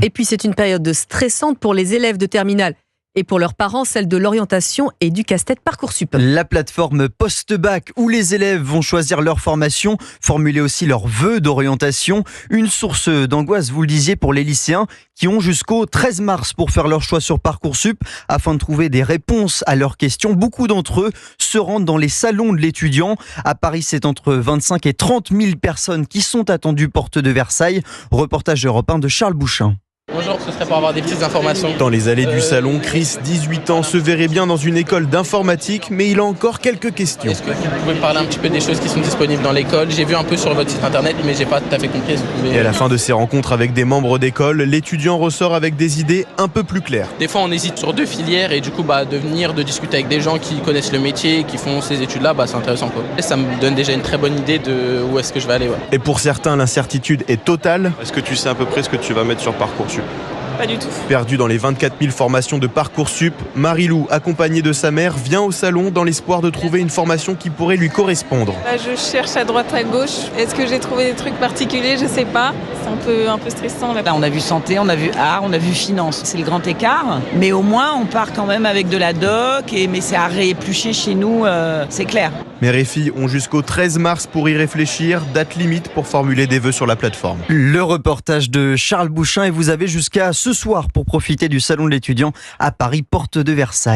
Et puis c'est une période stressante pour les élèves de terminale. Et pour leurs parents, celle de l'orientation et du casse-tête Parcoursup. La plateforme post-bac où les élèves vont choisir leur formation, formuler aussi leurs vœux d'orientation. Une source d'angoisse, vous le disiez, pour les lycéens qui ont jusqu'au 13 mars pour faire leur choix sur Parcoursup. Afin de trouver des réponses à leurs questions, beaucoup d'entre eux se rendent dans les salons de l'étudiant. À Paris, c'est entre 25 et 30 000 personnes qui sont attendues porte de Versailles. Reportage Europe 1 de Charles Bouchin. Bonjour, ce serait pour avoir des petites informations. Dans les allées du salon, Chris, 18 ans, se verrait bien dans une école d'informatique, mais il a encore quelques questions. Est-ce que vous pouvez me parler un petit peu des choses qui sont disponibles dans l'école? J'ai vu un peu sur votre site internet, mais j'ai pas tout à fait compris. Et à la fin de ces rencontres avec des membres d'école, l'étudiant ressort avec des idées un peu plus claires. Des fois, on hésite sur 2 filières et du coup, de discuter avec des gens qui connaissent le métier, qui font ces études-là, c'est intéressant, quoi. Et ça me donne déjà une très bonne idée de où est-ce que je vais aller. Ouais. Et pour certains, l'incertitude est totale. Est-ce que tu sais à peu près ce que tu vas mettre sur Parcoursup? Pas du tout. Perdue dans les 24 000 formations de Parcoursup, Marie-Lou, accompagnée de sa mère, vient au salon dans l'espoir de trouver une formation qui pourrait lui correspondre. Je cherche à droite à gauche. Est-ce que j'ai trouvé des trucs particuliers? Je sais pas. C'est un peu stressant. Là, on a vu santé, on a vu art, on a vu finance. C'est le grand écart. Mais au moins, on part quand même avec de la doc. Mais c'est à rééplucher chez nous, c'est clair. Mère et fille ont jusqu'au 13 mars pour y réfléchir. Date limite pour formuler des vœux sur la plateforme. Le reportage de Charles Bouchin, et vous avez jusqu'à ce soir pour profiter du salon de l'étudiant à Paris, porte de Versailles.